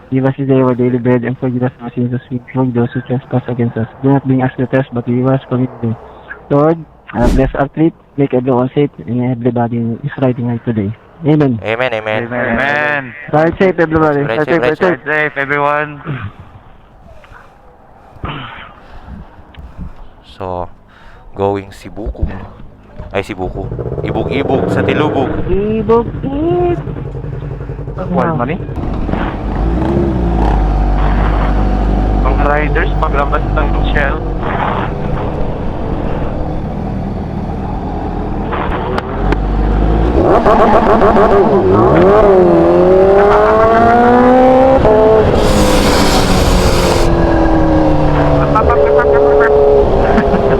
Give us today our daily bread, and forgive us our sins as we forgive those who trespass against us. Do not bring us to test, but deliver us from evil. Lord, bless our trip, make everyone safe, and everybody is riding right today. Amen. Amen, amen. Amen. Ride safe, everybody. Ride safe, ride safe. Safe, everyone. So, going Sibuku. Ay, Sibuku. Ibug-ibug sa Tilubog. Ibog-ibog. Wild money. Mga riders, paglabas ng shell.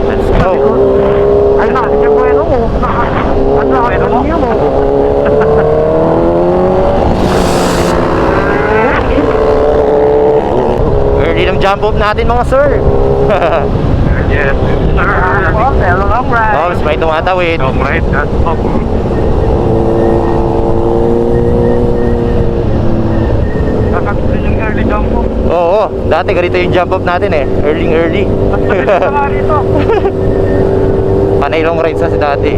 Let's go. Ay, nakakita mo yun mo. Nakakita mo yun mo. Early ng jump off natin mga sir. Yes, sir. Long ride. Ops, may tumatawid. Long ride, that's all. Kakabit yung early jump po. Oo, dati ganito yung jump off natin eh. Early. Rito. Panay long rides na si dati.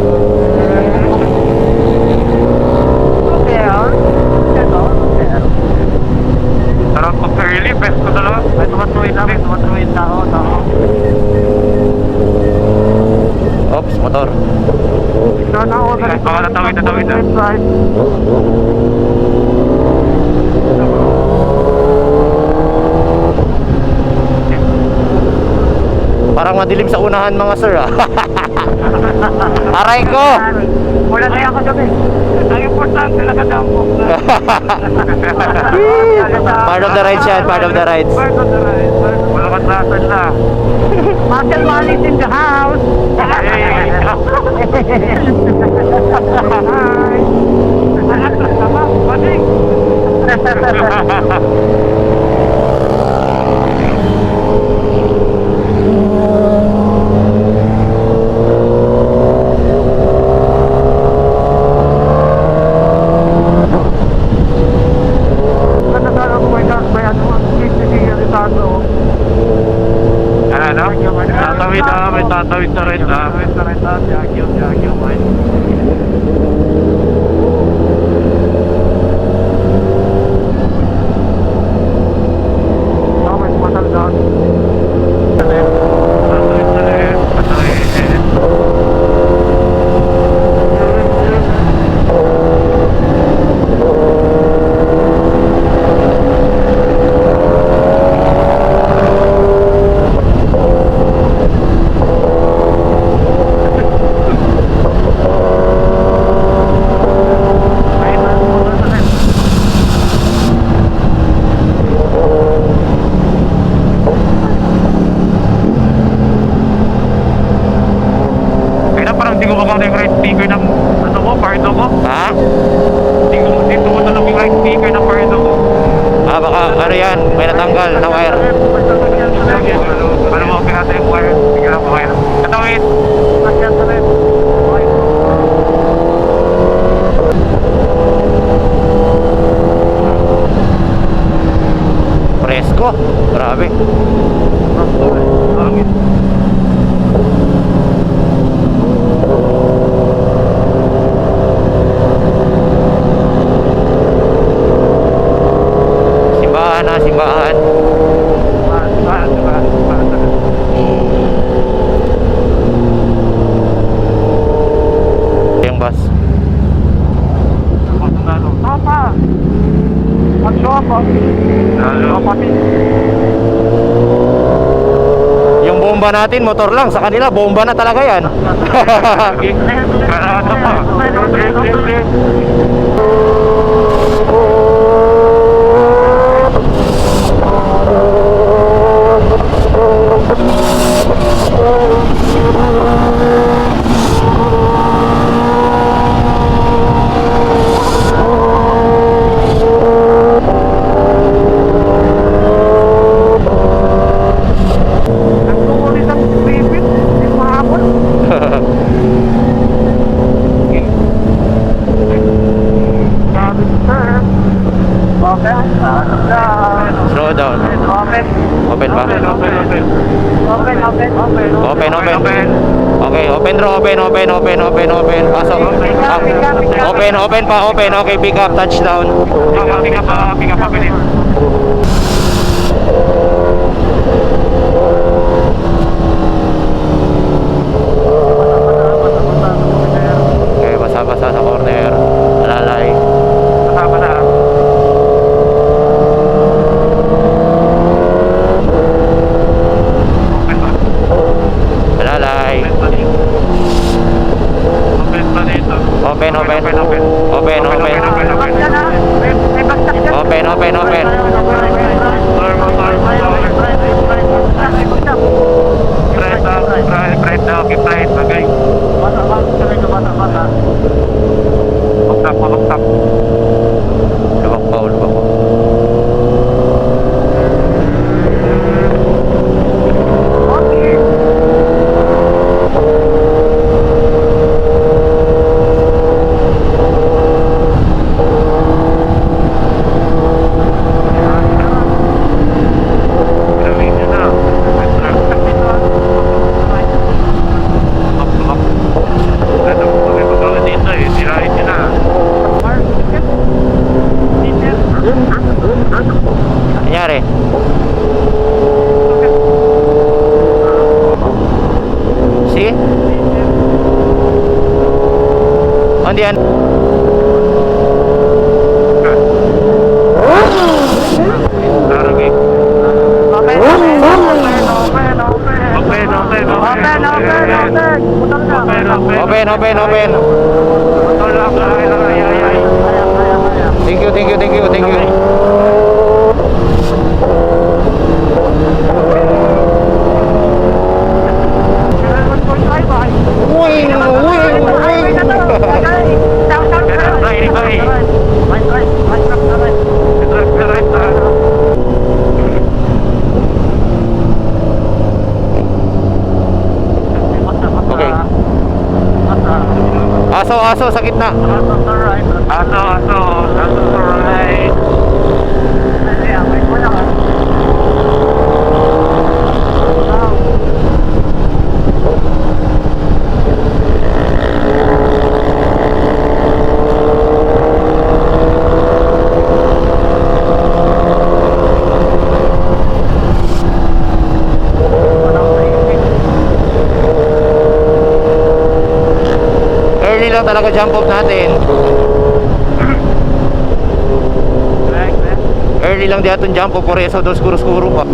Sarap ko early, best ko talaga. May tumatuwid tao. Ops, motor. Baka natawid na. Parang madilim sa unahan mga sir ah. Aray ko! Wala na ako gabi. Ang importante lang kadampo. Part of the rides yan, part of the rides. Wala ka trasan na. Marcel Wallace in the house. Hey! Bading! May tatawid na rin na. Yagyo, man. Speaker ng ano mo, pardo mo. Ha? Dito ko talong yung right speaker ng pardo mo. Ah, baka ano yan, may natanggal na wire. Ano mo, pinasa yung wire. Sige lang, wire. Katawid! Presko, grabe. Simbahan. Yung bus. Papa! Mag-sopa! Yung bomba natin, motor lang. Sa kanila, bomba na talaga yan. Karado pa. Open draw, open. Pasok. Open pa. Okay, pick up, touchdown. Pick up pa, bilis. Okay, basa-basa sa corner. Alalay. Kasama na. Open ba? Alalay. Open ba dito? Open. Open. Pride, bagay. Magtap. Lubak pa. Gawin nyo na. Ano dito eh, sirahin nyo na. Nangyari? See? Hindi yan. Laragay. Open. Thank you. Okay. Aso sa gitna. Aso sa right. Early lang talaga jump off natin. Early lang di atong jump off. Por eso dos skuro pa.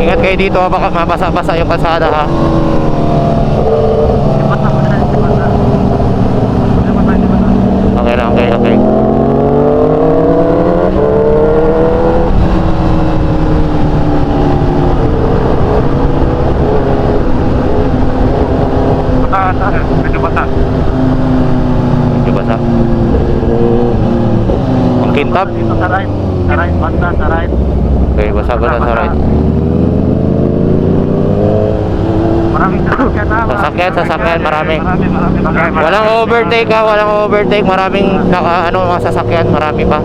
Ingat kayo dito ha, baka mabasa-basa yung kalsada ha. Okay lang, okay. Medyo basa. Ang kintab. Sa right, banda, sa right. Okay, basa sa right. Maraming Sasakyan, marami. Marami. Walang overtake, maraming mga sasakyan, marami pa.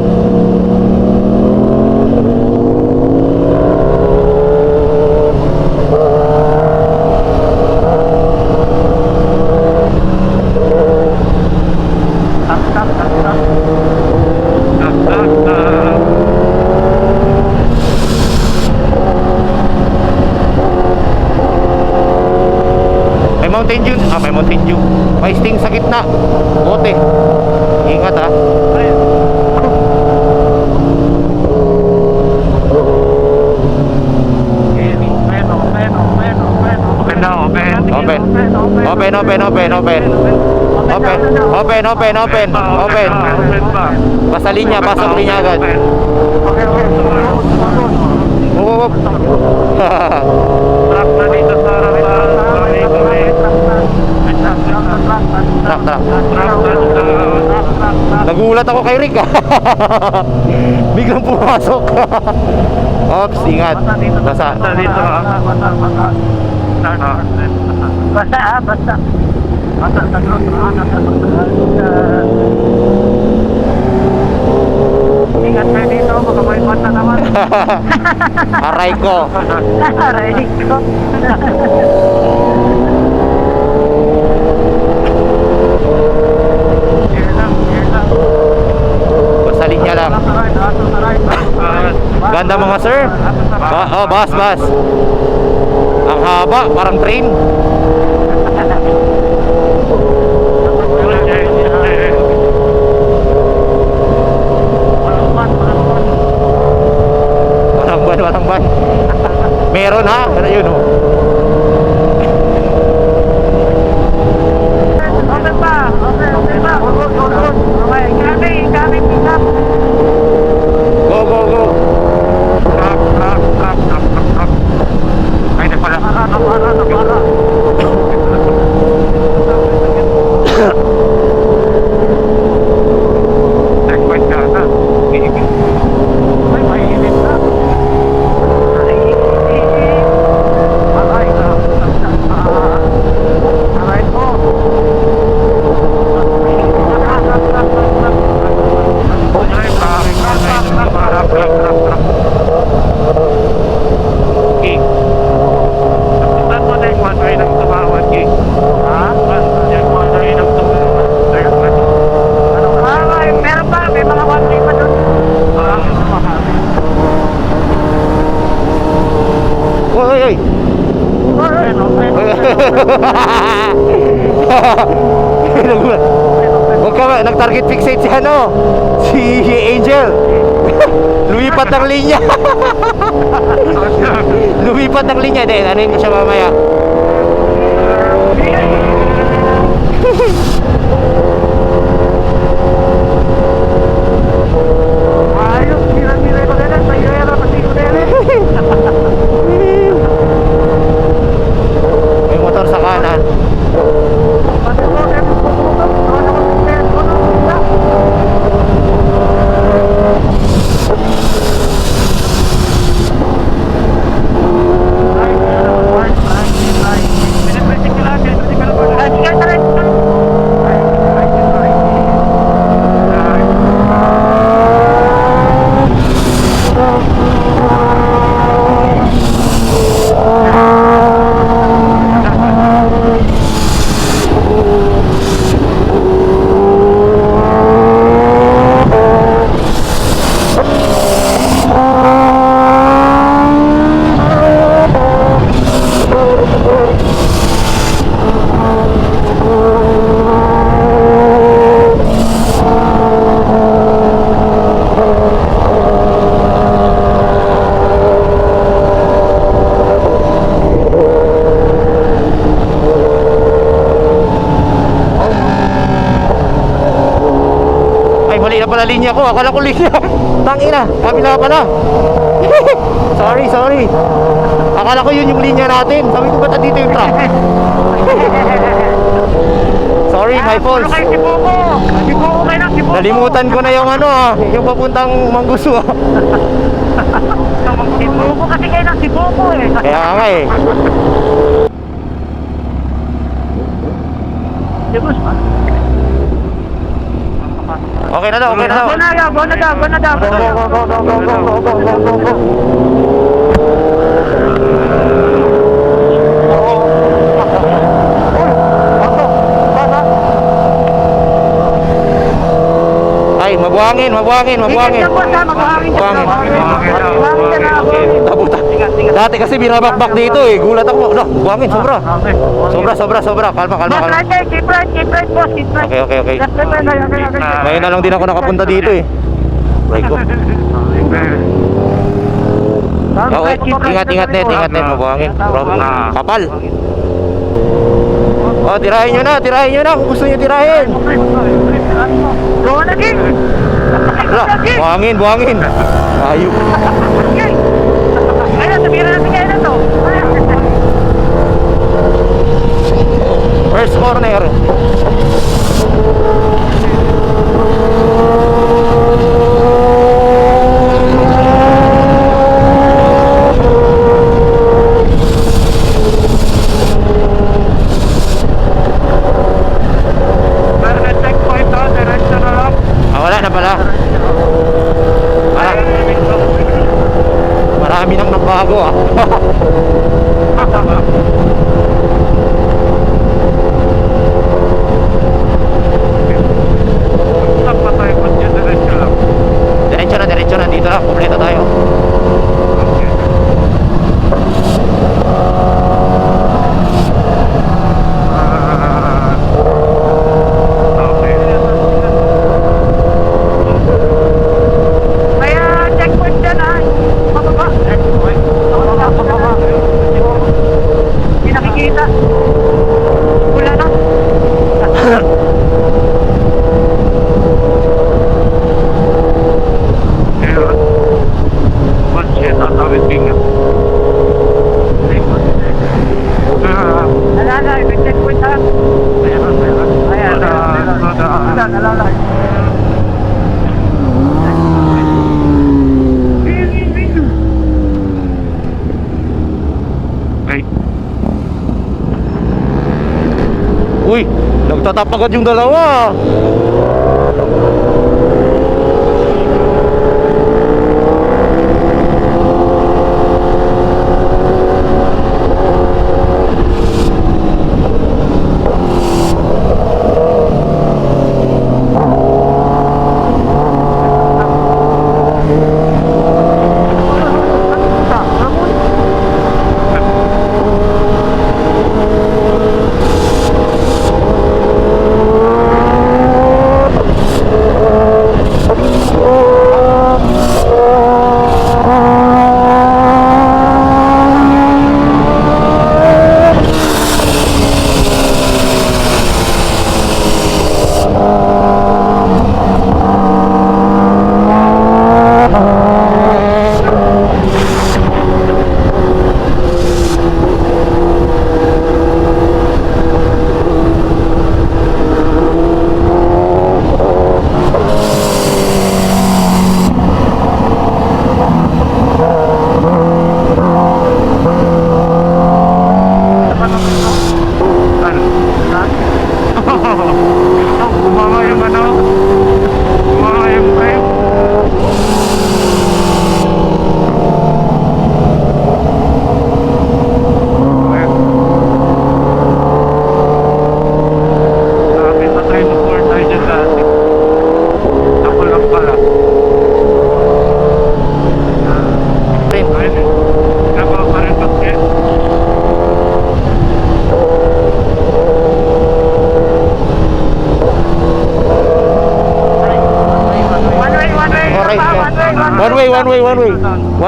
May Mountain Dew. May sting sa gitna. Bote. Ingat ha. Open. Basta linya, pasok linya agad. Wop. Truck na dito sa harapan. Truck. Nagulat ako kay Rick. Biglang pumasok. Ops, ingat. Basa. Dito. Basta. Ingat kayo dito, makaboycott na naman. Aray ko. Aray ko. Basta linya lang. Ganda mga sir. Bas. Ang haba, parang train. Walang ban. Meron ha? Ano yun oh. Okay pa. Okay, kami pick up. Go. Ay, na pala. Checkpoint ka na. Ay, mainit na. Aray ko. King. Saan mo na yung one way ng tumawad, King? Ha? Yung one way ng tumawad. Meron pa, may mga one way pa doon. Oy. Huwag ka ba, nag-target fixate si ano? Si Angel. Lumipat ng linya. Lumipat ng linya. Hindi, anuin ko siya mamaya. Ayos, mira ko din. Sayera, pati ko din. May motor sa kanan. Pati ko din. Mali na pala linya ko. Akala ko linya. Tangina, kabila pala. Sorry. Akala ko yun yung linya natin. Sabi ko ba't dito yung truck? Sorry, my fault. Kay Sibuko. Sibuko kayo ng Sibuko. Nalimutan ko na yung yung papuntang Mangguso. Sibuko kasi kayo ng Sibuko eh. Kaya nga eh. Sibus pa. Okay na daw. Go na daw. Go. Ay, mabuhangin. Mabuhangin. Tabuta. Dati kasi binabakbak dito eh. Gulat ako. No, buhangin, sobra. Sobra. Kalma. Keep right, boss. Okay. Ngayon na lang din ako nakapunta dito eh. Right ko. Ingat net, mabuhangin. Kapal. Oh, tirahin nyo na kung gusto nyo tirahin. Go na, King. Buhangin. Ayun. Ayun, sabihin na to. First corner. na pala. Marami nang nabago ah. Diretso na, dito na, kompleto tayo. Kaya checkpoint dyan ha. Pababa. Pababa. Hindi nakikita. Wala na. Nalalay, may checkpoint ha. Ayan. Nalalay. Uy, nagtatap agad yung dalawa.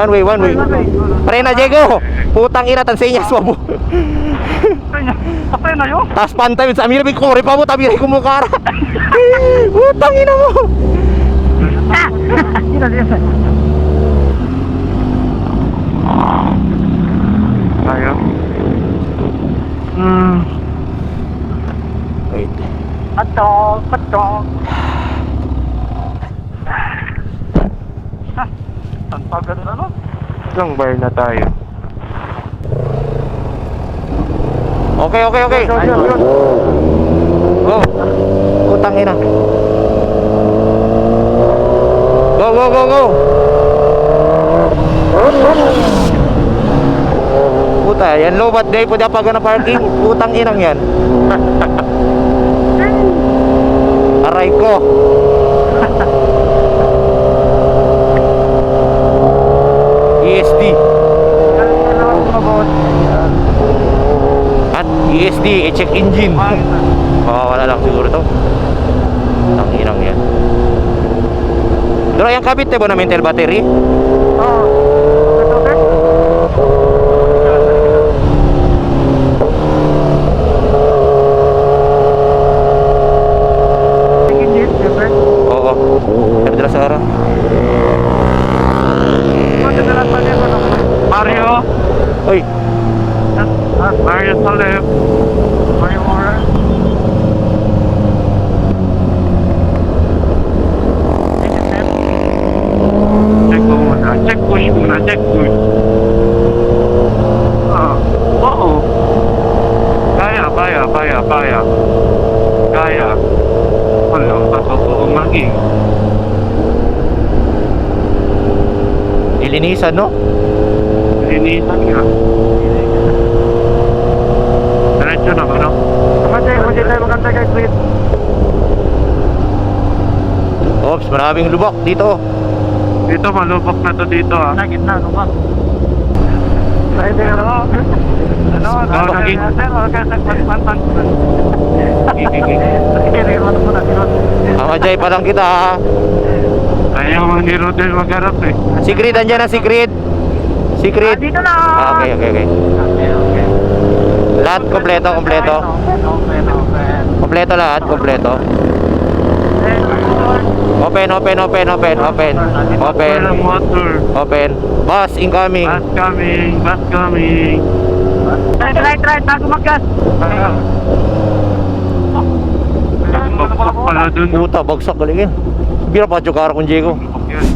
One way. Pre na, Diego. Putang ina, tansenyas mo. Apa na yun? Tas pantay sa amira big kore pa mo, tabiray ko mo kara. Putang ina mo. Ayo. Wait. Patong. Ang pagod na no? Ilang bar na tayo? Okay. Go. Putang ina. Go. Puta, yan low but day po di pa na parking. Putang inang yan. Aray ko. ESD. At ESD, check engine. Wala lang siguro to. Tanginang yan. Pero yung kabit ba na mental battery? Oo. Sabi dala sa arang. Mario! Oy. Mario sa left. Mario Mora. Check push muna. Oo. Kaya. Wala, patotoo maging. Linisan, no? Linisan nga. Diretso na ba, no? Hindi tayo maganda guys, wait. Oops, maraming lubak dito. Dito, malubak na to dito, ah. Gitna, ano ba? Tayo din, ano? Ano? naging... Ang Jay pa lang kita, ha? Ayaw mo ni Rodel magharap, eh. Secret, andyan na, secret. Secret. Dito na! Okay. Lahat kompleto. Kompleto lahat, kompleto. Open. Walang motor. Open. Bus incoming. Bus coming. Right, bago mag-gas. Bagsak pala dun. Puta, bagsak galing yun. Bira pa Jokara kung Diego. Yun.